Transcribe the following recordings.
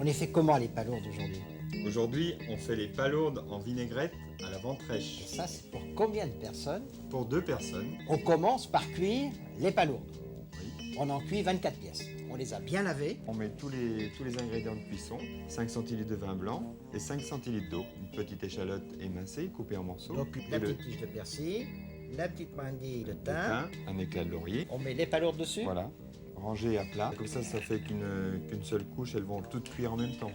On les fait comment les palourdes aujourd'hui? Aujourd'hui, on fait les palourdes en vinaigrette à la Et ventrèche. ça, c'est pour combien de personnes? Pour 2 personnes. On commence par cuire les palourdes. Oui. On en cuit 24 pièces. On les a bien lavées. On met tous les ingrédients de cuisson, 5 centilitres de vin blanc et 5 centilitres d'eau. Une petite échalote émincée coupée en morceaux. Donc et la le petite tige de persil, la petite brindille de thym. thym, un éclat de laurier. On met les palourdes dessus. Voilà, rangé à plat. Comme ça fait qu'une seule couche, elles vont toutes cuire en même temps.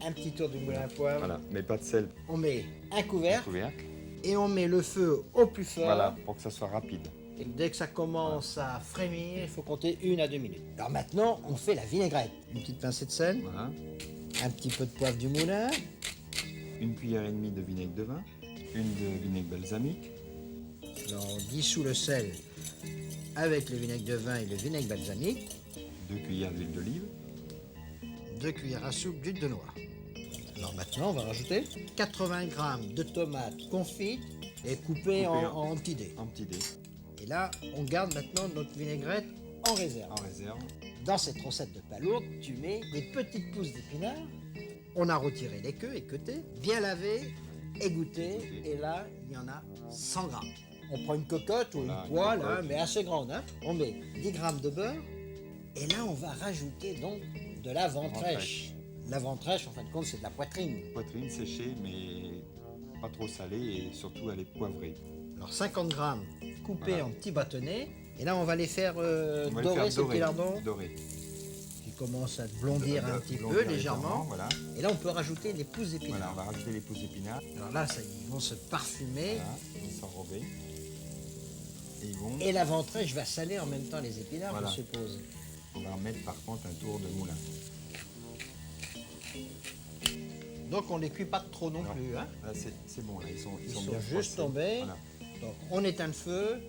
Un petit tour du moulin à poivre. Voilà, mais pas de sel. On met un couvercle Couvercle. et on met le feu au plus fort. Voilà, pour que ça soit rapide. Et dès que ça commence à frémir, il faut compter 1 à 2 minutes. Alors maintenant, on fait la vinaigrette. Une petite pincée de sel, Voilà. un petit peu de poivre du moulin, Une cuillère et demie de vinaigre de vin, une de vinaigre balsamique, alors on dissout le sel avec le vinaigre de vin et le vinaigre balsamique, 2 cuillères d'huile d'olive, 2 cuillères à soupe d'huile de noix. Alors maintenant, on va rajouter 80 g de tomates confites et coupées en petits dés. en petit dé, Et là, on garde maintenant notre vinaigrette en réserve. en réserve. Dans cette recette de palourde, tu mets des petites pousses d'épinards. On a retiré les queues, équeutées, bien lavées, égouttées. Et là, il y en a 100 grammes. On prend une cocotte ou Voilà, une poêle, une cocotte. mais assez grande. On met 10 grammes de beurre. Et là, on va rajouter donc de la ventrèche. La ventrèche, en fin de compte, c'est de la poitrine. Poitrine séchée, mais pas trop salée et surtout elle est poivrée. Alors 50 grammes coupés Voilà. en petits bâtonnets. Et là, on va les faire On va le dorer, faire ces petits lardons. doré. Qui commencent à blondir un petit peu, légèrement. Voilà. Et là, on peut rajouter les pousses Voilà, d'épinards. on va rajouter les pousses d'épinards. Alors là, ça, ils vont se parfumer. Voilà, ils vont s'enrober. Et ils vont. Et la ventrèche va saler en même temps les épinards, Voilà. je suppose. On va remettre par contre un tour de moulin. Donc on ne les cuit pas trop non Non. plus. Hein. Là, c'est bon, là, ils sont Ils sont bien juste froissés. tombés. Voilà, Donc on éteint le feu.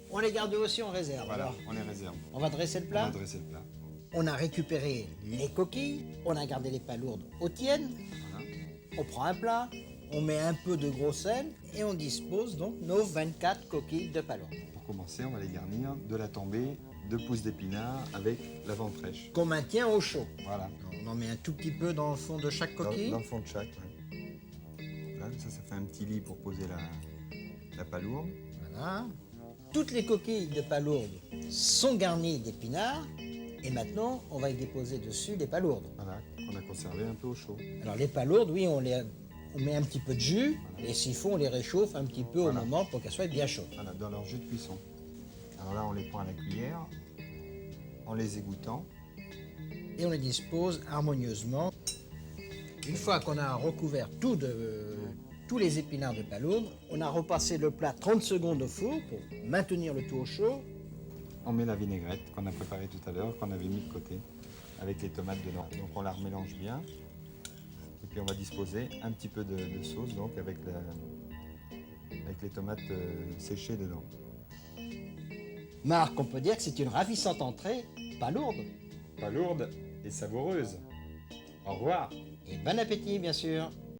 On les garde aussi en réserve. voilà, Alors, on les réserve. on va dresser le On plat. va dresser le plat. On a récupéré les coquilles. On a gardé les palourdes au tiennes. Voilà. On prend un plat. On met un peu de gros sel. Et on dispose donc nos 24 coquilles de palourdes. Pour commencer, on va les garnir de la tombée, 2 pousses d'épinards avec la ventrèche. Qu'on maintient au chaud. Voilà. On en met un tout petit peu dans le fond de chaque Dans, coquille. dans le fond de chaque. Ouais. Voilà, ça fait un petit lit pour poser la palourde. Voilà. Toutes les coquilles de palourdes sont garnies d'épinards. Et maintenant, on va y déposer dessus les palourdes. Voilà, qu'on a conservé un peu au chaud. Alors les palourdes, oui, on met un petit peu de jus. Et s'il faut, on les réchauffe un petit peu Voilà. au moment pour qu'elles soient bien chaudes. Voilà, dans leur jus de cuisson. Alors là, on les prend à la cuillère, en les égouttant. Et on les dispose harmonieusement. Une fois qu'on a recouvert tous les épinards de palourde, on a repassé le plat 30 secondes au four pour maintenir le tout au chaud. On met la vinaigrette qu'on a préparée tout à l'heure, qu'on avait mis de côté, avec les tomates dedans. Donc on la remélange bien. Et puis on va disposer un petit peu de sauce donc avec les tomates séchées dedans. Marc, on peut dire que c'est une ravissante entrée, pas lourde. Pas lourde et savoureuse. Au revoir. Et bon appétit, bien sûr.